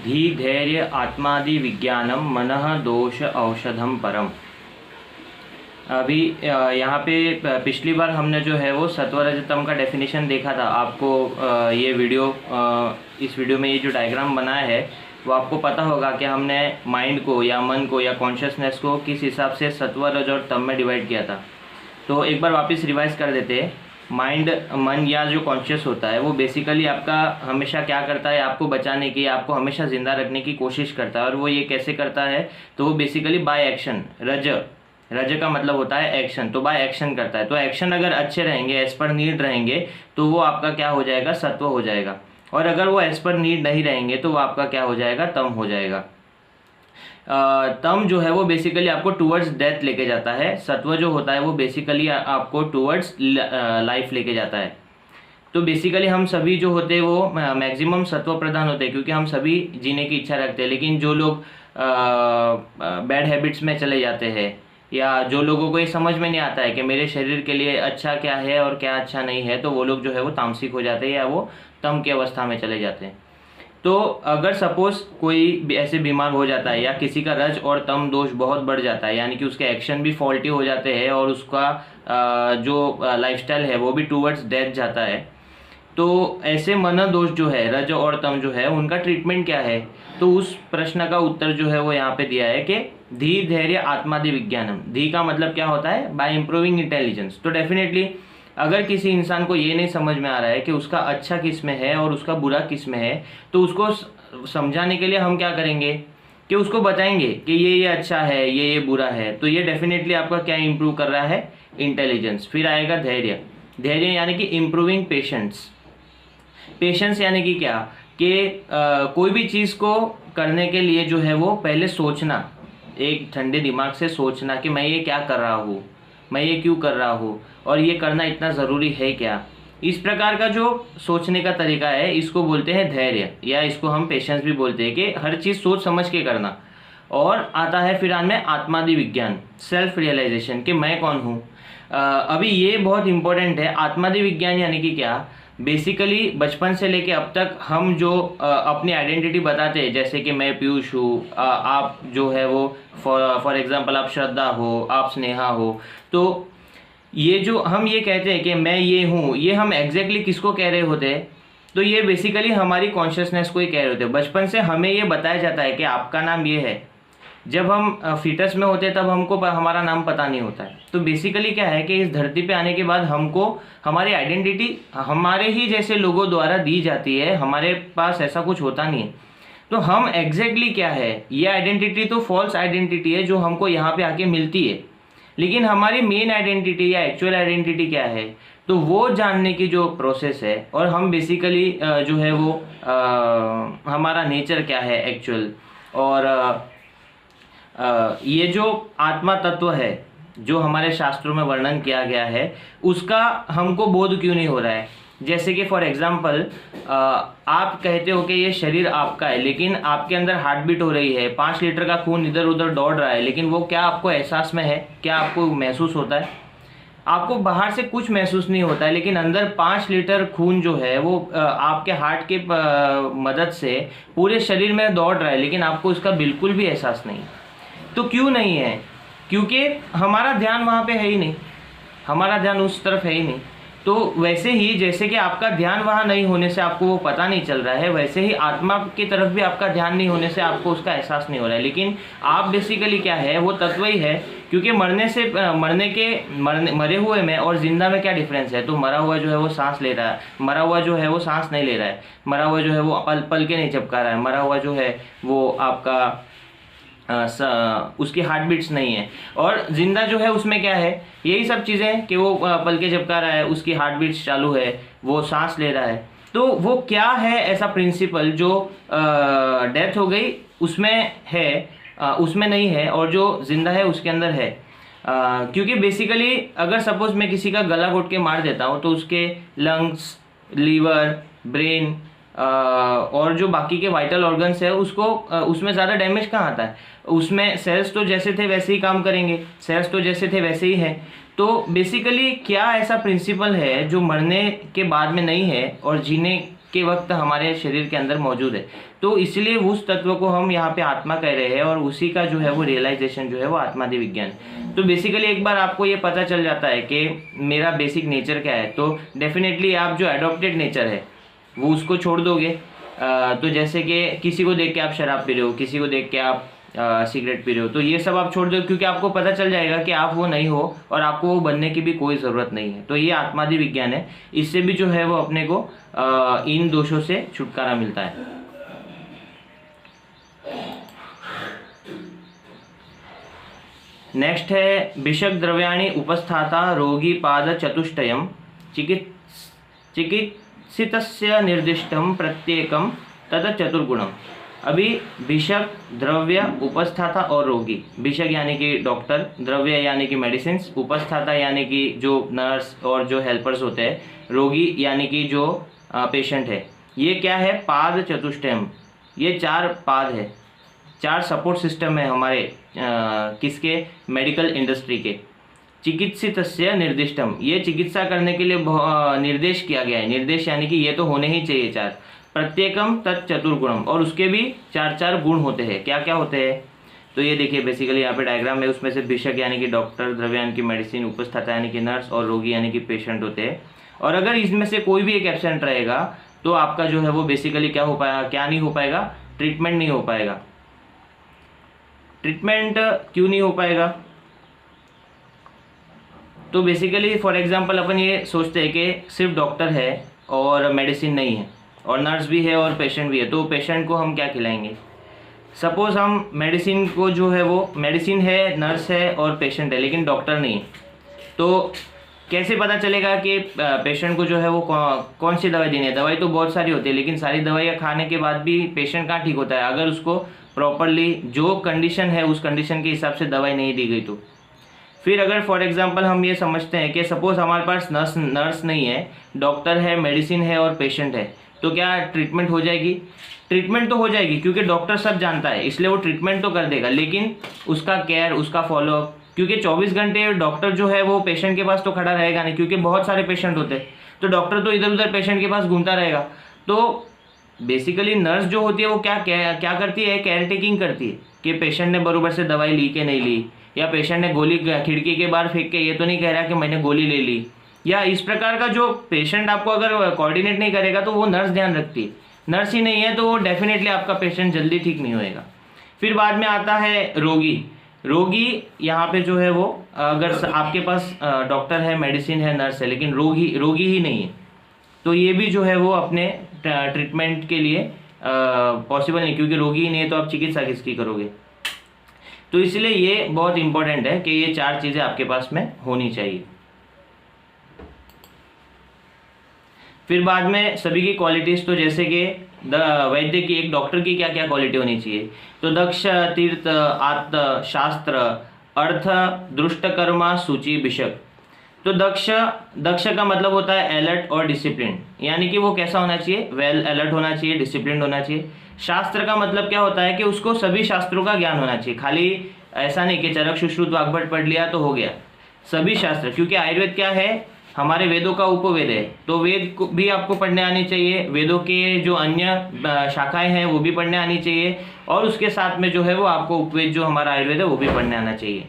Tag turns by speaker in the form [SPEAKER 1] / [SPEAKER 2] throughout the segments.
[SPEAKER 1] धी धैर्य आत्मादि विज्ञानम मनः दोष औषधम परम। अभी यहाँ पे पिछली बार हमने जो है वो सत्वरजतम का डेफिनेशन देखा था। आपको ये वीडियो इस वीडियो में ये जो डायग्राम बनाया है वो आपको पता होगा कि हमने माइंड को या मन को या कॉन्शियसनेस को किस हिसाब से सत्व रज और तम में डिवाइड किया था। तो एक बार वापस रिवाइज कर देते हैं। माइंड, मन या जो कॉन्शियस होता है वो बेसिकली आपका हमेशा क्या करता है, आपको बचाने की, आपको हमेशा ज़िंदा रखने की कोशिश करता है। और वो ये कैसे करता है, तो वो बेसिकली बाय एक्शन, रज का मतलब होता है एक्शन, तो बाय एक्शन करता है। तो एक्शन अगर अच्छे रहेंगे, एज पर नीड रहेंगे, तो वो आपका क्या हो जाएगा, सत्व हो जाएगा। और अगर वो एज पर नीड नहीं रहेंगे तो वो आपका क्या हो जाएगा, तम हो जाएगा। तम जो है वो बेसिकली आपको टूवर्ड्स डेथ लेके जाता है। सत्व जो होता है वो बेसिकली आपको टूवर्ड्स लाइफ लेके जाता है। तो बेसिकली हम सभी जो होते हैं वो मैक्सिमम सत्व प्रधान होते हैं, क्योंकि हम सभी जीने की इच्छा रखते हैं। लेकिन जो लोग बैड हैबिट्स में चले जाते हैं, या जो लोगों को ये समझ में नहीं आता है कि मेरे शरीर के लिए अच्छा क्या है और क्या अच्छा नहीं है, तो वो लोग जो है वो तामसिक हो जाते हैं या वो तम की अवस्था में चले जाते हैं। तो अगर सपोज कोई ऐसे बीमार हो जाता है या किसी का रज और तम दोष बहुत बढ़ जाता है, यानी कि उसके एक्शन भी फॉल्टी हो जाते हैं और उसका जो लाइफस्टाइल है वो भी टूवर्ड्स डेथ जाता है, तो ऐसे मन दोष जो है, रज और तम जो है, उनका ट्रीटमेंट क्या है। तो उस प्रश्न का उत्तर जो है वो यहाँ पे दिया है कि धी धैर्य आत्मादि विज्ञानम। धी का मतलब क्या होता है, बाय इम्प्रूविंग इंटेलिजेंस। तो डेफिनेटली अगर किसी इंसान को ये नहीं समझ में आ रहा है कि उसका अच्छा किस में है और उसका बुरा किस में है, तो उसको समझाने के लिए हम क्या करेंगे कि उसको बताएंगे कि ये अच्छा है, ये बुरा है। तो ये डेफिनेटली आपका क्या इम्प्रूव कर रहा है, इंटेलिजेंस। फिर आएगा धैर्य। धैर्य यानी कि इम्प्रूविंग पेशेंस। पेशेंस यानी कि क्या, कि कोई भी चीज़ को करने के लिए जो है वो पहले सोचना, एक ठंडे दिमाग से सोचना कि मैं ये क्या कर रहा हूँ, मैं ये क्यों कर रहा हूँ, और ये करना इतना ज़रूरी है क्या। इस प्रकार का जो सोचने का तरीका है इसको बोलते हैं धैर्य, या इसको हम पेशेंस भी बोलते हैं, कि हर चीज़ सोच समझ के करना। और आता है फिर में आत्मादि विज्ञान, सेल्फ रियलाइजेशन, कि मैं कौन हूँ। अभी ये बहुत इंपॉर्टेंट है। आत्मादि विज्ञान यानी कि क्या, बेसिकली बचपन से लेके अब तक हम जो अपनी आइडेंटिटी बताते हैं, जैसे कि मैं पीयूष हूँ, आप जो है वो फॉर एग्जांपल आप श्रद्धा हो, आप स्नेहा हो, तो ये जो हम ये कहते हैं कि मैं ये हूँ, ये हम एग्जैक्टली किसको कह रहे होते हैं, तो ये बेसिकली हमारी कॉन्शियसनेस को ही कह रहे होते हैं। बचपन से हमें ये बताया जाता है कि आपका नाम ये है। जब हम फीटस में होते हैं तब हमको हमारा नाम पता नहीं होता है। तो बेसिकली क्या है कि इस धरती पे आने के बाद हमको हमारी आइडेंटिटी हमारे ही जैसे लोगों द्वारा दी जाती है, हमारे पास ऐसा कुछ होता नहीं है। तो हम एग्जैक्टली क्या है, ये आइडेंटिटी तो फॉल्स आइडेंटिटी है जो हमको यहाँ पे आके मिलती है। लेकिन हमारी मेन आइडेंटिटी या एक्चुअल आइडेंटिटी क्या है, तो वो जानने की जो प्रोसेस है, और हम बेसिकली जो है वो हमारा नेचर क्या है एक्चुअल, और ये जो आत्मा तत्व है जो हमारे शास्त्रों में वर्णन किया गया है, उसका हमको बोध क्यों नहीं हो रहा है। जैसे कि फॉर एग्जांपल आप कहते हो कि ये शरीर आपका है, लेकिन आपके अंदर हार्ट बीट हो रही है, 5 लीटर का खून इधर उधर दौड़ रहा है, लेकिन वो क्या आपको एहसास में है, क्या आपको महसूस होता है। आपको बाहर से कुछ महसूस नहीं होता है, लेकिन अंदर 5 लीटर खून जो है वो आपके हार्ट के मदद से पूरे शरीर में दौड़ रहा है, लेकिन आपको उसका बिल्कुल भी एहसास नहीं। तो क्यों नहीं है? क्योंकि हमारा ध्यान वहाँ पे है ही नहीं, हमारा ध्यान उस तरफ है ही नहीं। तो वैसे ही जैसे कि आपका ध्यान वहाँ नहीं होने से आपको वो पता नहीं चल रहा है, वैसे ही आत्मा की तरफ भी आपका ध्यान नहीं होने से आपको उसका एहसास नहीं हो रहा है। लेकिन आप बेसिकली क्या है, वो तत्व ही है। क्योंकि मरे हुए में और जिंदा में क्या डिफरेंस है? तो मरा हुआ जो है वो सांस ले रहा है, मरा हुआ जो है वो सांस नहीं ले रहा है, मरा हुआ जो है वो पल के नहीं झपका रहा है, मरा हुआ जो है वो आपका उसकी हार्ट बीट्स नहीं है। और जिंदा जो है उसमें क्या है, यही सब चीज़ें कि वो पल के झपका रहा है, उसकी हार्ट बीट्स चालू है, वो सांस ले रहा है। तो वो क्या है ऐसा प्रिंसिपल जो डेथ हो गई उसमें है, उसमें नहीं है, और जो जिंदा है उसके अंदर है। क्योंकि बेसिकली अगर सपोज मैं किसी का गला घोट के मार देता हूँ तो उसके लंग्स, लीवर, ब्रेन और जो बाकी के वाइटल ऑर्गन्स है उसको उसमें ज़्यादा डैमेज कहाँ आता है? उसमें सेल्स तो जैसे थे वैसे ही काम करेंगे, सेल्स तो जैसे थे वैसे ही है। तो बेसिकली क्या ऐसा प्रिंसिपल है जो मरने के बाद में नहीं है और जीने के वक्त हमारे शरीर के अंदर मौजूद है? तो इसलिए उस तत्व को हम यहाँ पे आत्मा कह रहे हैं, और उसी का जो है वो रियलाइजेशन जो है वो आत्मादि विज्ञान। तो बेसिकली एक बार आपको ये पता चल जाता है कि मेरा बेसिक नेचर क्या है, तो डेफिनेटली आप जो एडॉप्टेड नेचर है वो उसको छोड़ दोगे। तो जैसे कि किसी को देख के आप शराब पी रहे हो, किसी को देख के आप सिगरेट पी रहे हो, तो ये सब आप छोड़ दो, क्योंकि आपको पता चल जाएगा कि आप वो नहीं हो और आपको वो बनने की भी कोई ज़रूरत नहीं है। तो ये आत्मादि विज्ञान है, इससे भी जो है वो अपने को इन दोषों से छुटकारा मिलता है। नेक्स्ट है भिषक द्रव्याणि उपस्थाता रोगी पाद चतुष्टयम चिकित्सितस्य निर्दिष्टम प्रत्येकम तद चतुर्गुणम। अभी भिषक, द्रव्य, उपस्थाता और रोगी। भिषक यानी कि डॉक्टर, द्रव्य यानी कि मेडिसिन, उपस्थाता यानी कि जो नर्स और जो हेल्पर्स होते हैं, रोगी यानी कि जो पेशेंट है। ये क्या है? पाद चतुष्टयम, ये 4 पाद है, 4 सपोर्ट सिस्टम है हमारे किसके? मेडिकल इंडस्ट्री के। चिकित्सितस्य निर्दिष्टम, ये चिकित्सा करने के लिए निर्देश किया गया है। निर्देश यानी कि ये तो होने ही चाहिए 4। प्रत्येकम तत् चतुर्गुणम, और उसके भी 4 गुण होते हैं। क्या क्या होते हैं? तो ये देखिए बेसिकली यहाँ पे डायग्राम में, उसमें से भिषक यानी कि डॉक्टर, द्रव्य यानी कि मेडिसिन, उपस्थाता यानी कि नर्स और रोगी यानी कि पेशेंट होते हैं। और अगर इसमें से कोई भी एक एब्सेंट रहेगा तो आपका जो है वो बेसिकली क्या हो पाएगा, क्या नहीं हो पाएगा? ट्रीटमेंट नहीं हो पाएगा। ट्रीटमेंट क्यों नहीं हो पाएगा? तो बेसिकली फॉर एग्जांपल अपन ये सोचते हैं कि सिर्फ डॉक्टर है और मेडिसिन नहीं है, और नर्स भी है और पेशेंट भी है, तो पेशेंट को हम क्या खिलाएंगे? सपोज़ हम मेडिसिन को जो है वो मेडिसिन है, नर्स है और पेशेंट है, लेकिन डॉक्टर नहीं है, तो कैसे पता चलेगा कि पेशेंट को जो है वो कौन सी दवाई देनी है? दवाई तो बहुत सारी होती है, लेकिन सारी दवाइयाँ खाने के बाद भी पेशेंट कहाँ ठीक होता है? अगर उसको प्रॉपरली जो कंडीशन है उस कंडीशन के हिसाब से दवाई नहीं दी गई तो। फिर अगर फॉर एग्जांपल हम ये समझते हैं कि सपोज़ हमारे पास नर्स नहीं है, डॉक्टर है, मेडिसिन है और पेशेंट है, तो क्या ट्रीटमेंट हो जाएगी? ट्रीटमेंट तो हो जाएगी, क्योंकि डॉक्टर सब जानता है, इसलिए वो ट्रीटमेंट तो कर देगा, लेकिन उसका केयर, उसका फॉलोअप, क्योंकि 24 घंटे डॉक्टर जो है वो पेशेंट के पास तो खड़ा रहेगा नहीं, क्योंकि बहुत सारे पेशेंट होते हैं, तो डॉक्टर तो इधर उधर पेशेंट के पास घूमता रहेगा। तो बेसिकली नर्स जो होती है वो क्या करती है? केयर टेकिंग करती है कि पेशेंट ने बराबर से दवाई ली कि नहीं ली, या पेशेंट ने गोली खिड़की के बाहर फेंक के ये तो नहीं कह रहा कि मैंने गोली ले ली, या इस प्रकार का जो पेशेंट आपको अगर कोऑर्डिनेट नहीं करेगा तो वो नर्स ध्यान रखती है। नर्स ही नहीं है तो वो डेफिनेटली आपका पेशेंट जल्दी ठीक नहीं होएगा। फिर बाद में आता है रोगी। रोगी यहाँ पे जो है वो अगर आपके पास डॉक्टर है, मेडिसिन है, नर्स है, लेकिन रोगी ही नहीं है, तो ये भी जो है वो अपने ट्रीटमेंट के लिए पॉसिबल नहीं, क्योंकि रोगी ही नहीं है तो आप चिकित्सा किसकी करोगे? तो इसलिए ये बहुत इंपॉर्टेंट है कि ये 4 चीज़ें आपके पास में होनी चाहिए। फिर बाद में सभी की क्वालिटीज़, तो जैसे कि वैद्य की, एक डॉक्टर की क्या क्या क्वालिटी होनी चाहिए? तो दक्ष, तीर्थ, आत्म, शास्त्र, अर्थ, दृष्टकर्मा, सूची, भिषक। तो दक्ष का मतलब होता है अलर्ट और डिसिप्लिन, यानी कि वो कैसा होना चाहिए? वेल अलर्ट होना चाहिए, डिसिप्लिन होना चाहिए। शास्त्र का मतलब क्या होता है कि उसको सभी शास्त्रों का ज्ञान होना चाहिए, खाली ऐसा नहीं कि चरक सुश्रुत वाग्भट पढ़ लिया तो हो गया। सभी शास्त्र, क्योंकि आयुर्वेद क्या है, हमारे वेदों का उपवेद है, तो वेद को भी आपको पढ़ने आनी चाहिए, वेदों के जो अन्य शाखाएं हैं वो भी पढ़ने आनी चाहिए, और उसके साथ में जो है वो आपको उपवेद जो हमारा आयुर्वेद है वो भी पढ़ने आना चाहिए।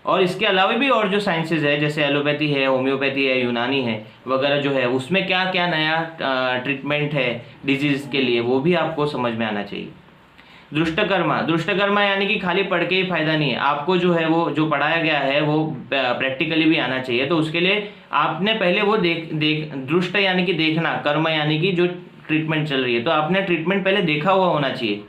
[SPEAKER 1] और इसके अलावा भी और जो साइंसेज है जैसे एलोपैथी है, होम्योपैथी है, यूनानी है वगैरह जो है, उसमें क्या क्या नया ट्रीटमेंट है डिजीज के लिए, वो भी आपको समझ में आना चाहिए। दृष्टकर्मा यानी कि खाली पढ़ के ही फायदा नहीं है, आपको जो है वो जो पढ़ाया गया है वो प्रैक्टिकली भी आना चाहिए। तो उसके लिए आपने पहले वो दृष्ट यानी कि देखना, कर्म यानी कि जो ट्रीटमेंट चल रही है, तो आपने ट्रीटमेंट पहले देखा हुआ होना चाहिए।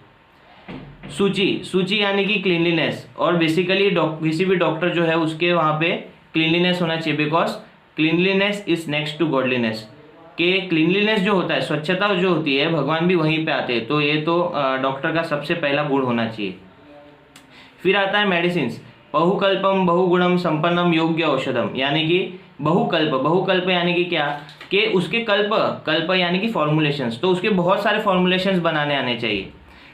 [SPEAKER 1] सूची यानी कि क्लीनलीनेस, और बेसिकली किसी भी डॉक्टर जो है उसके वहाँ पे क्लीनलीनेस होना चाहिए, because cleanliness is next to godliness. कि क्लीनलीनेस जो होता है, स्वच्छता जो होती है, भगवान भी वहीं पे आते हैं, तो ये तो डॉक्टर का सबसे पहला गुण होना चाहिए। फिर आता है मेडिसिन, बहुकल्पम बहुगुणम संपन्नम योग्य औषधम, यानी कि बहुकल्प यानी कि क्या, कि उसके कल्प यानी कि फॉर्मुलेशंस, तो उसके बहुत सारे फॉर्मुलेशंस बनाने आने चाहिए।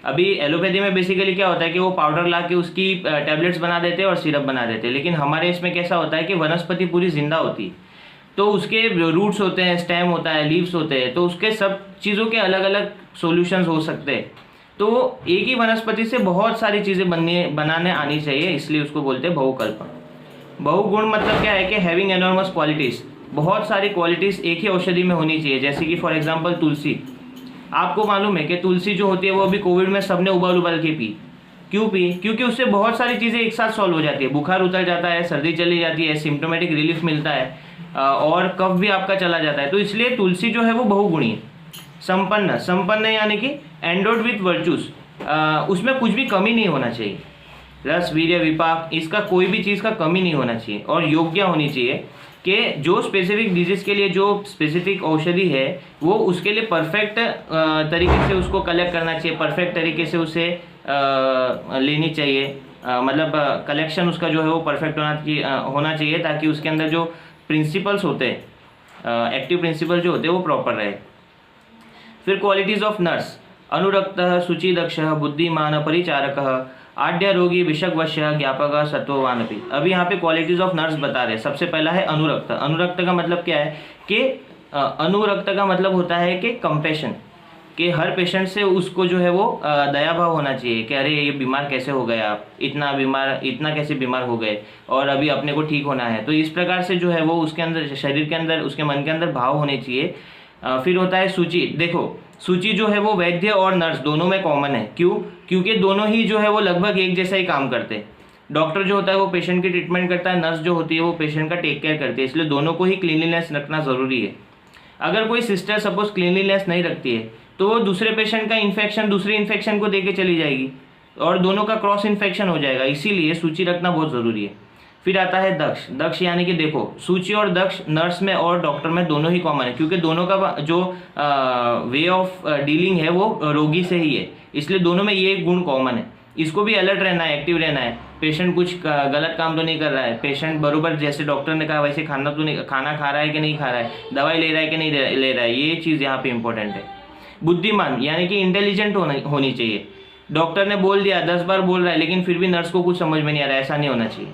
[SPEAKER 1] अभी एलोपैथी में बेसिकली क्या होता है कि वो पाउडर ला के उसकी टैबलेट्स बना देते हैं और सिरप बना देते हैं, लेकिन हमारे इसमें कैसा होता है कि वनस्पति पूरी जिंदा होती है, तो उसके रूट्स होते हैं, स्टेम होता है, लीव्स होते हैं, तो उसके सब चीज़ों के अलग अलग सॉल्यूशंस हो सकते हैं। तो एक ही वनस्पति से बहुत सारी चीज़ें बनाने आनी चाहिए, इसलिए उसको बोलते हैं बहुकल्प। बहुगुण मतलब क्या है कि हैविंग एनॉर्मस क्वालिटीज़, बहुत सारी क्वालिटीज़ एक ही औषधि में होनी चाहिए। जैसे कि फॉर एग्जांपल तुलसी, आपको मालूम है कि तुलसी जो होती है वो अभी कोविड में सबने उबाल के पी। क्यों पी? क्योंकि उससे बहुत सारी चीज़ें एक साथ सॉल्व हो जाती है, बुखार उतर जाता है, सर्दी चली जाती है, सिम्टोमेटिक रिलीफ मिलता है, और कफ भी आपका चला जाता है, तो इसलिए तुलसी जो है वो बहुगुणी है। संपन्न यानी कि एंडोड विथ वर्चूस, उसमें कुछ भी कमी नहीं होना चाहिए, रस वीर्य विपाक, इसका कोई भी चीज़ का कमी नहीं होना चाहिए, और योग्य होनी चाहिए कि जो स्पेसिफिक डिजीज के लिए जो स्पेसिफिक औषधि है वो उसके लिए परफेक्ट तरीके से उसको कलेक्ट करना चाहिए, परफेक्ट तरीके से उसे लेनी चाहिए, मतलब कलेक्शन उसका जो है वो परफेक्ट होना चाहिए, ताकि उसके अंदर जो प्रिंसिपल्स होते हैं, एक्टिव प्रिंसिपल जो होते हैं वो प्रॉपर रहे। फिर क्वालिटीज़ ऑफ नर्स, अनुरक्तः शुचिदक्षः बुद्धिमान परिचारकः आड्य रोगी विषग्वश्य ज्ञापक सत्ववानपि। अभी यहाँ पे क्वालिटीज ऑफ नर्स बता रहे हैं। सबसे पहला है अनुरक्त। अनुरक्त का मतलब क्या है कि अनुरक्त का मतलब होता है कि कंपैशन, कि हर पेशेंट से उसको जो है वो दया भाव होना चाहिए कि अरे ये बीमार कैसे हो गए आप, इतना कैसे बीमार हो गए और अभी अपने को ठीक होना है। तो इस प्रकार से जो है वो उसके अंदर, शरीर के अंदर, उसके मन के अंदर भाव होने चाहिए। फिर होता है सूची। देखो सूची जो है वो वैद्य और नर्स दोनों में कॉमन है। क्यों? क्योंकि दोनों ही जो है वो लगभग एक जैसा ही काम करते हैं। डॉक्टर जो होता है वो पेशेंट की ट्रीटमेंट करता है, नर्स जो होती है वो पेशेंट का टेक केयर करती है, इसलिए दोनों को ही क्लीनलीनेस रखना ज़रूरी है। अगर कोई सिस्टर सपोज क्लीनलीनेस नहीं रखती है तो वो दूसरे पेशेंट का इन्फेक्शन दूसरे इन्फेक्शन को देके चली जाएगी और दोनों का क्रॉस इन्फेक्शन हो जाएगा, इसीलिए सूची रखना बहुत ज़रूरी है। फिर आता है दक्ष। दक्ष यानी कि देखो सूची और दक्ष नर्स में और डॉक्टर में दोनों ही कॉमन है, क्योंकि दोनों का जो वे ऑफ डीलिंग है वो रोगी से ही है, इसलिए दोनों में ये गुण कॉमन है। इसको भी अलर्ट रहना है, एक्टिव रहना है। पेशेंट कुछ गलत काम तो नहीं कर रहा है, पेशेंट बरोबर जैसे डॉक्टर ने कहा वैसे खाना खा रहा है कि नहीं खा रहा है, दवाई ले रहा है कि नहीं ले रहा है, ये चीज़ यहाँ पे इंपॉर्टेंट है। बुद्धिमान यानी कि इंटेलिजेंट होनी चाहिए। डॉक्टर ने बोल दिया 10 बार बोल रहा है लेकिन फिर भी नर्स को कुछ समझ में नहीं आ रहा है, ऐसा नहीं होना चाहिए।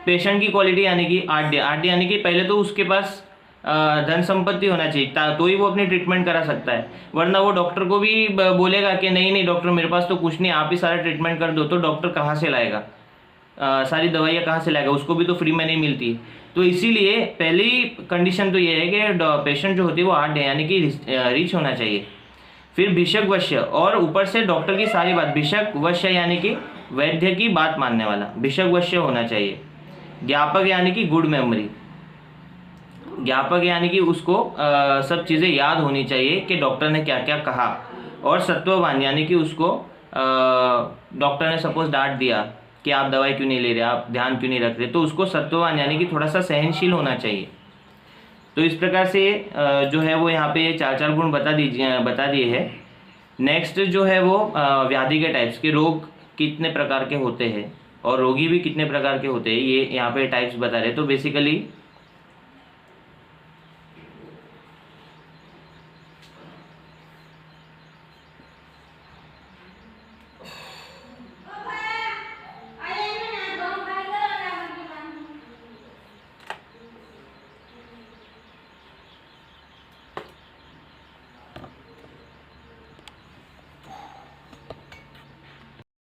[SPEAKER 1] पेशेंट की क्वालिटी यानी कि आड्य। आड्य यानी कि पहले तो उसके पास धन संपत्ति होना चाहिए तो ही वो अपनी ट्रीटमेंट करा सकता है, वरना वो डॉक्टर को भी बोलेगा कि नहीं डॉक्टर मेरे पास तो कुछ नहीं, आप ही सारा ट्रीटमेंट कर दो, तो डॉक्टर कहाँ से लाएगा, सारी दवाइयाँ कहाँ से लाएगा, उसको भी तो फ्री में नहीं मिलती। तो इसीलिए पहली कंडीशन तो ये है कि पेशेंट जो होती है वो आड्य यानी कि रिच होना चाहिए। फिर भिषक वश्य, और ऊपर से डॉक्टर की सारी बात, भिषक वश्य यानी कि वैद्य की बात मानने वाला, भिषक वश्य होना चाहिए। ज्ञापक यानी कि गुड मेमोरी। ज्ञापक यानी कि उसको सब चीज़ें याद होनी चाहिए कि डॉक्टर ने क्या क्या कहा। और सत्ववान यानी कि उसको डॉक्टर ने सपोज डांट दिया कि आप दवाई क्यों नहीं ले रहे, आप ध्यान क्यों नहीं रख रहे, तो उसको सत्ववान यानी कि थोड़ा सा सहनशील होना चाहिए। तो इस प्रकार से जो है वो यहाँ पे 4 गुण बता दिए हैं। नेक्स्ट जो है वो व्याधि के टाइप्स के, रोग कितने प्रकार के होते हैं और रोगी भी कितने प्रकार के होते हैं, ये यहाँ पे टाइप्स बता रहे। तो बेसिकली